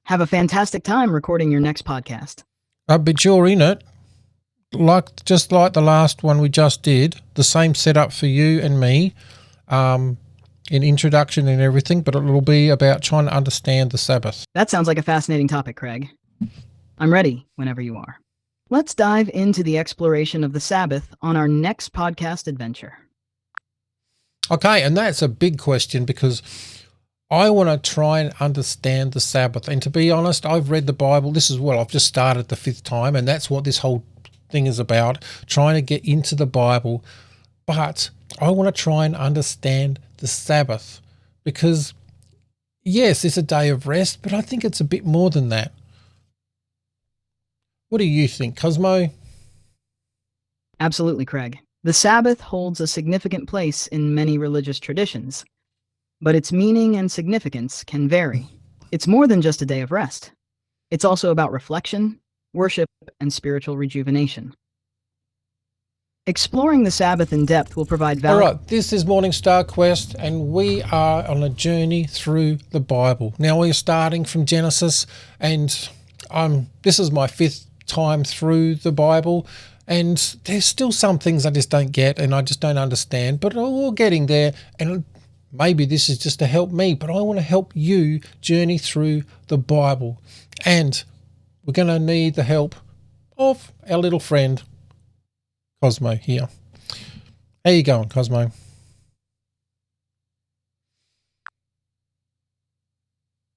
Have a fantastic time recording your next podcast. But you're in it, just like the last one we just did, the same setup for you and me, in introduction and everything, but it'll be about trying to understand the Sabbath. That sounds like a fascinating topic, Craig. I'm ready whenever you are. Let's dive into the exploration of the Sabbath on our next podcast adventure. Okay, and that's a big question because I want to try and understand the Sabbath. And to be honest, I've read the Bible. I've just started the 5th time, and that's what this whole thing is about, trying to get into the Bible. But I want to try and understand the Sabbath because, yes, it's a day of rest, but I think it's a bit more than that. What do you think, Cosmo? Absolutely, Craig. The Sabbath holds a significant place in many religious traditions, but its meaning and significance can vary. It's more than just a day of rest. It's also about reflection, worship, and spiritual rejuvenation. Exploring the Sabbath in depth will provide value. All right, this is Morning Star Quest, and we are on a journey through the Bible. Now we're starting from Genesis, and this is my 5th time through the Bible, and there's still some things I just don't get and I just don't understand, but we're getting there, and maybe this is just to help me, but I want to help you journey through the Bible, and we're going to need the help of our little friend Cosmo here. How you going, Cosmo?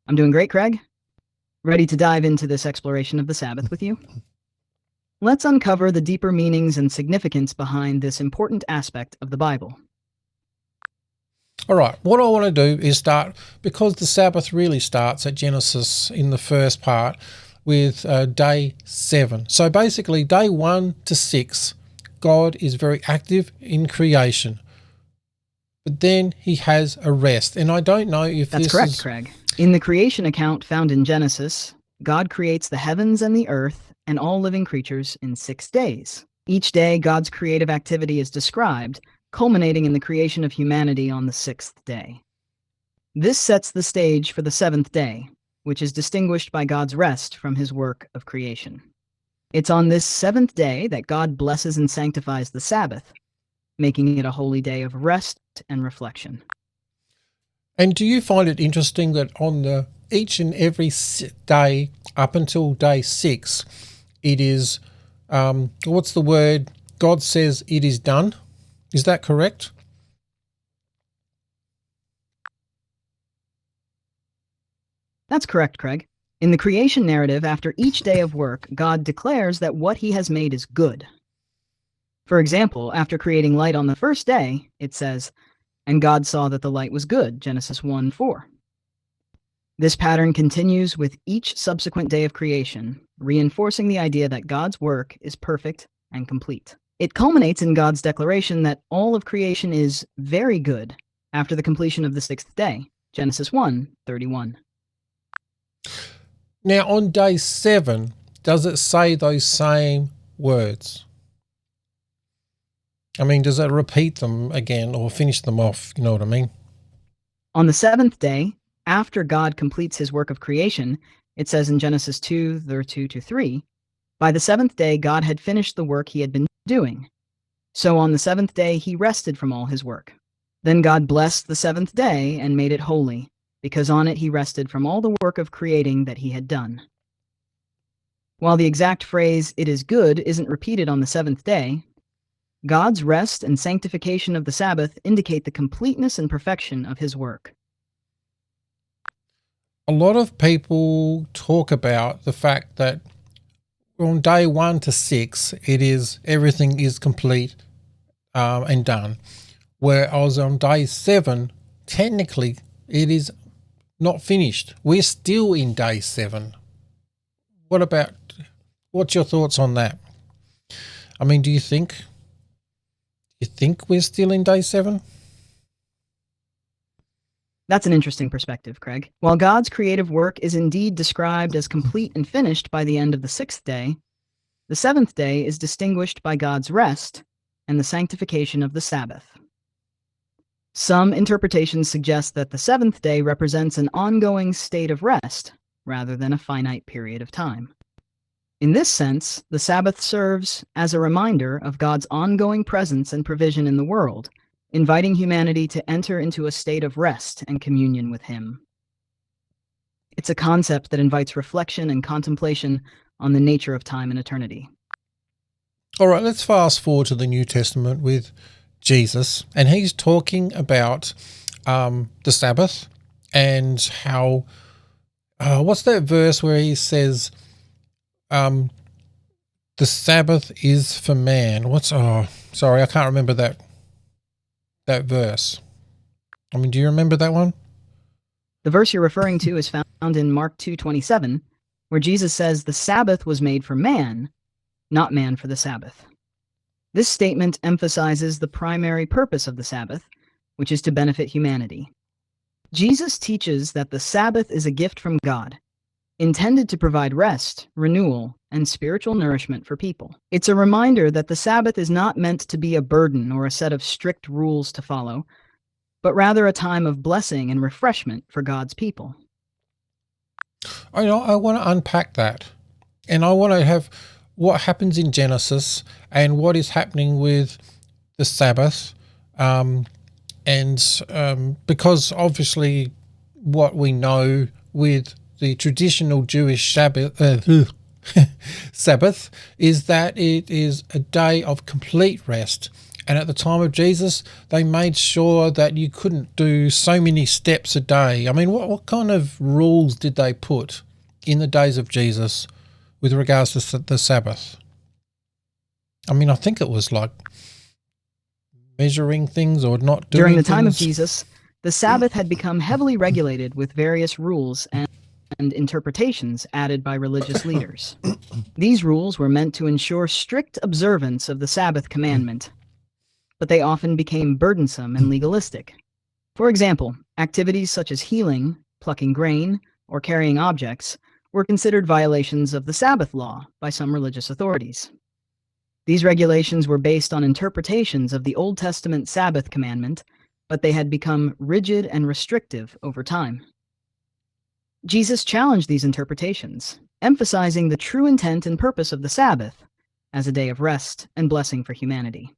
I'm doing great, Craig. Ready to dive into this exploration of the Sabbath with you? Let's uncover the deeper meanings and significance behind this important aspect of the Bible. All right, what I want to do is start, because the Sabbath really starts at Genesis in the first part with day 7. So basically day 1 to 6, God is very active in creation, but then he has a rest. And I don't know if That's correct, Craig. In the creation account found in Genesis, God creates the heavens and the earth and all living creatures in 6 days. Each day, God's creative activity is described, culminating in the creation of humanity on the 6th day. This sets the stage for the 7th day, which is distinguished by God's rest from his work of creation. It's on this 7th day that God blesses and sanctifies the Sabbath, making it a holy day of rest and reflection. And do you find it interesting that on each and every day up until day 6, it is, what's the word? God says it is done. Is that correct? That's correct, Craig. In the creation narrative, after each day of work, God declares that what he has made is good. For example, after creating light on the first day, it says, "And God saw that the light was good," Genesis 1:4. This pattern continues with each subsequent day of creation, reinforcing the idea that God's work is perfect and complete. It culminates in God's declaration that all of creation is very good after the completion of the 6th day, Genesis 1:31. Now on day 7, does it say those same words? I mean, does it repeat them again or finish them off? You know what I mean? On the 7th day, after God completes his work of creation, it says in Genesis 2:2-3, by the 7th day God had finished the work he had been doing. So on the 7th day he rested from all his work. Then God blessed the 7th day and made it holy, because on it he rested from all the work of creating that he had done. While the exact phrase, "it is good," isn't repeated on the 7th day, God's rest and sanctification of the Sabbath indicate the completeness and perfection of his work. A lot of people talk about the fact that on day 1 to 6, everything is complete and done. Whereas on day 7, technically it is not finished. We're still in day 7. What's your thoughts on that? I mean, do you think we're still in day 7? That's an interesting perspective, Craig. While God's creative work is indeed described as complete and finished by the end of the 6th day, the 7th day is distinguished by God's rest and the sanctification of the Sabbath. Some interpretations suggest that the 7th day represents an ongoing state of rest, rather than a finite period of time. In this sense, the Sabbath serves as a reminder of God's ongoing presence and provision in the world, inviting humanity to enter into a state of rest and communion with Him. It's a concept that invites reflection and contemplation on the nature of time and eternity. All right, let's fast forward to the New Testament with Jesus, and he's talking about the Sabbath and how, what's that verse where he says, the Sabbath is for man? Sorry, I can't remember that verse. I mean, do you remember that one? The verse you're referring to is found in Mark 2:27, where Jesus says the Sabbath was made for man, not man for the Sabbath. This statement emphasizes the primary purpose of the Sabbath, which is to benefit humanity. Jesus teaches that the Sabbath is a gift from God, intended to provide rest, renewal, and spiritual nourishment for people. It's a reminder that the Sabbath is not meant to be a burden or a set of strict rules to follow, but rather a time of blessing and refreshment for God's people. I want to unpack that, and I want to have what happens in Genesis and what is happening with the Sabbath, because obviously what we know with the traditional Jewish Sabbath is that it is a day of complete rest. And at the time of Jesus, they made sure that you couldn't do so many steps a day. I mean, what kind of rules did they put in the days of Jesus with regards to the Sabbath? I mean, I think it was like measuring things or not doing During the time of things. Jesus, the Sabbath had become heavily regulated with various rules and interpretations added by religious leaders. These rules were meant to ensure strict observance of the Sabbath commandment, but they often became burdensome and legalistic. For example, activities such as healing, plucking grain, or carrying objects were considered violations of the Sabbath law by some religious authorities. These regulations were based on interpretations of the Old Testament Sabbath commandment, but they had become rigid and restrictive over time. Jesus challenged these interpretations, emphasizing the true intent and purpose of the Sabbath as a day of rest and blessing for humanity.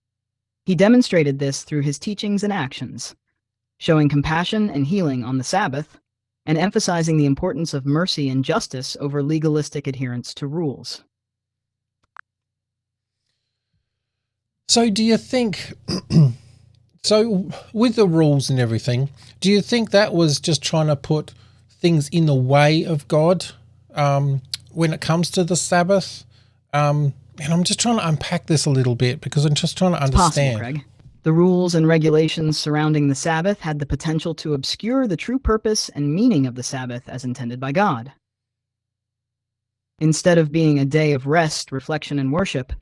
He demonstrated this through his teachings and actions, showing compassion and healing on the Sabbath, and emphasizing the importance of mercy and justice over legalistic adherence to rules. So do you think, so with the rules and everything, do you think that was just trying to put things in the way of God when it comes to the Sabbath? And I'm just trying to unpack this a little bit because I'm just trying to understand. Possible, Craig. The rules and regulations surrounding the Sabbath had the potential to obscure the true purpose and meaning of the Sabbath as intended by God. Instead of being a day of rest, reflection, and worship,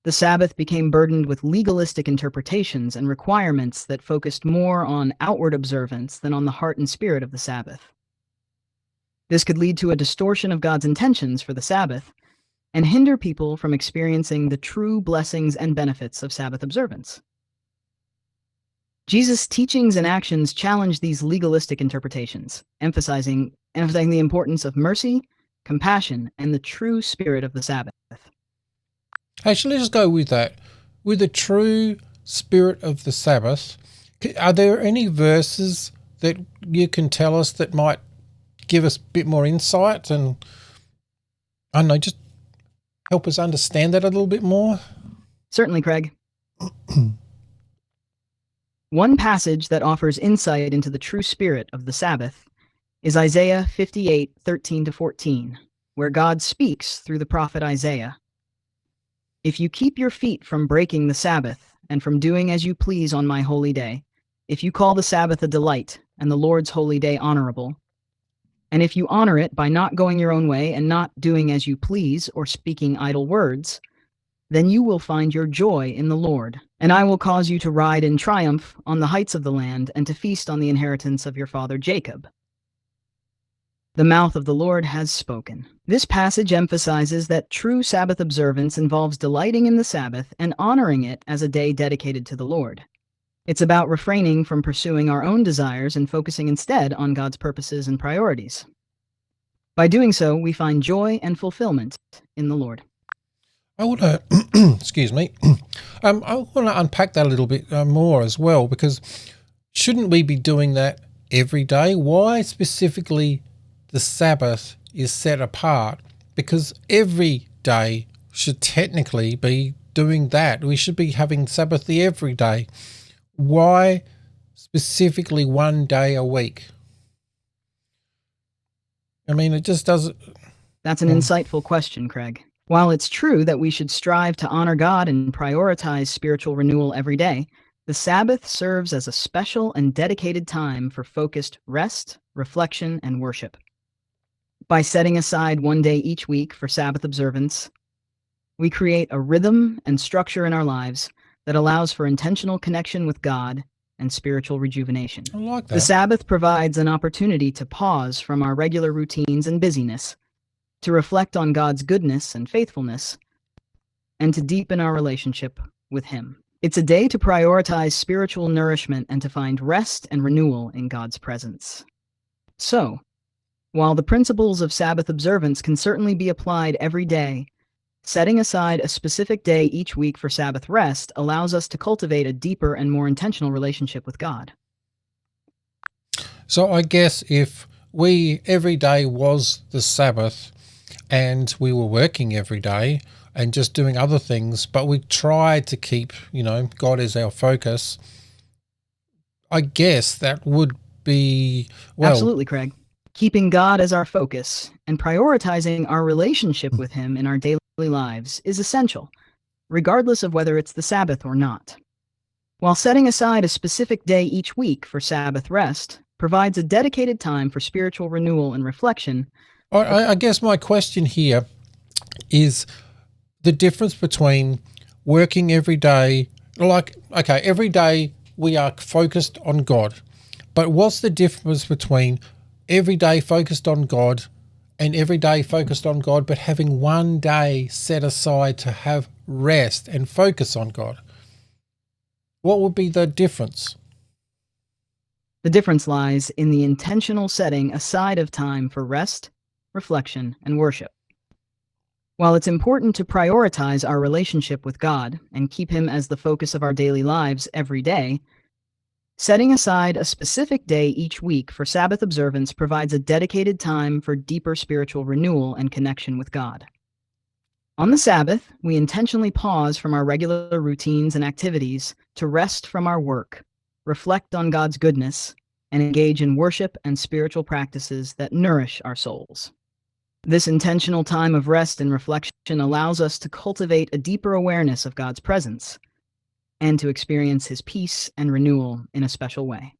the Sabbath became burdened with legalistic interpretations and requirements that focused more on outward observance than on the heart and spirit of the Sabbath. This could lead to a distortion of God's intentions for the Sabbath and hinder people from experiencing the true blessings and benefits of Sabbath observance. Jesus' teachings and actions challenge these legalistic interpretations, emphasizing the importance of mercy, compassion, and the true spirit of the Sabbath. Actually, let's go with that. With the true spirit of the Sabbath, are there any verses that you can tell us that might give us a bit more insight and, I don't know, just help us understand that a little bit more? Certainly, Craig. One passage that offers insight into the true spirit of the Sabbath is Isaiah 58:13-14, where God speaks through the prophet Isaiah. If you keep your feet from breaking the Sabbath and from doing as you please on my holy day, if you call the Sabbath a delight and the Lord's holy day honorable, and if you honor it by not going your own way and not doing as you please or speaking idle words, then you will find your joy in the Lord, and I will cause you to ride in triumph on the heights of the land and to feast on the inheritance of your father Jacob. The mouth of the Lord has spoken. This passage emphasizes that true Sabbath observance involves delighting in the Sabbath and honoring it as a day dedicated to the Lord. It's about refraining from pursuing our own desires and focusing instead on God's purposes and priorities. By doing so, we find joy and fulfillment in the Lord. I want to, excuse me, I want to unpack that a little bit more as well, because shouldn't we be doing that every day? Why specifically the Sabbath is set apart? Because every day should technically be doing that. We should be having Sabbath every day. Why specifically one day a week? I mean, it just doesn't. That's an insightful question, Craig. While it's true that we should strive to honor God and prioritize spiritual renewal every day, the Sabbath serves as a special and dedicated time for focused rest, reflection, and worship. By setting aside one day each week for Sabbath observance, we create a rhythm and structure in our lives that allows for intentional connection with God and spiritual rejuvenation. I like The that. Sabbath provides an opportunity to pause from our regular routines and busyness, to reflect on God's goodness and faithfulness, and to deepen our relationship with Him. It's a day to prioritize spiritual nourishment and to find rest and renewal in God's presence. So, while the principles of Sabbath observance can certainly be applied every day, setting aside a specific day each week for Sabbath rest allows us to cultivate a deeper and more intentional relationship with God. So I guess if we every day was the Sabbath and we were working every day and just doing other things, but we tried to keep, God as our focus, I guess that would be, well, Absolutely, Craig. Keeping God as our focus and prioritizing our relationship with Him in our daily lives is essential, regardless of whether it's the Sabbath or not. While setting aside a specific day each week for Sabbath rest provides a dedicated time for spiritual renewal and reflection. I guess my question here is the difference between working every day, every day we are focused on God, but what's the difference between every day focused on God and every day focused on God, but having one day set aside to have rest and focus on God? What would be the difference? The difference lies in the intentional setting aside of time for rest, reflection, and worship. While it's important to prioritize our relationship with God and keep Him as the focus of our daily lives every day, setting aside a specific day each week for Sabbath observance provides a dedicated time for deeper spiritual renewal and connection with God. On the Sabbath, we intentionally pause from our regular routines and activities to rest from our work, reflect on God's goodness, and engage in worship and spiritual practices that nourish our souls. This intentional time of rest and reflection allows us to cultivate a deeper awareness of God's presence and to experience His peace and renewal in a special way.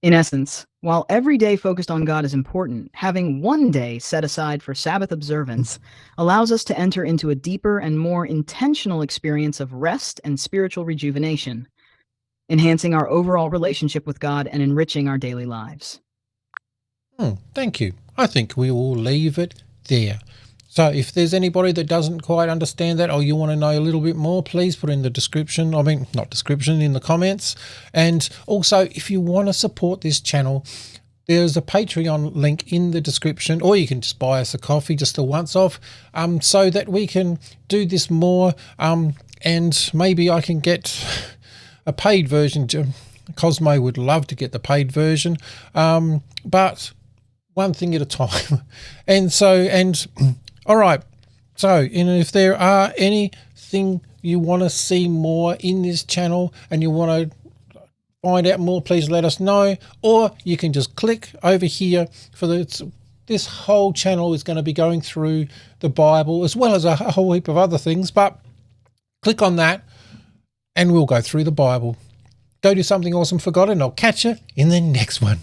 In essence, while every day focused on God is important, having one day set aside for Sabbath observance allows us to enter into a deeper and more intentional experience of rest and spiritual rejuvenation, enhancing our overall relationship with God and enriching our daily lives. Thank you. I think we will leave it there. So if there's anybody that doesn't quite understand that, or you want to know a little bit more, please put in the description. Not description, in the comments. And also, if you want to support this channel, there's a Patreon link in the description, or you can just buy us a coffee, just a once off, so that we can do this more, and maybe I can get a paid version. Cosmo would love to get the paid version, but one thing at a time. All right. So, if there are anything you want to see more in this channel and you want to find out more, please let us know. Or you can just click over here for this whole channel is going to be going through the Bible as well as a whole heap of other things. But click on that and we'll go through the Bible. Go do something awesome for God, and I'll catch you in the next one.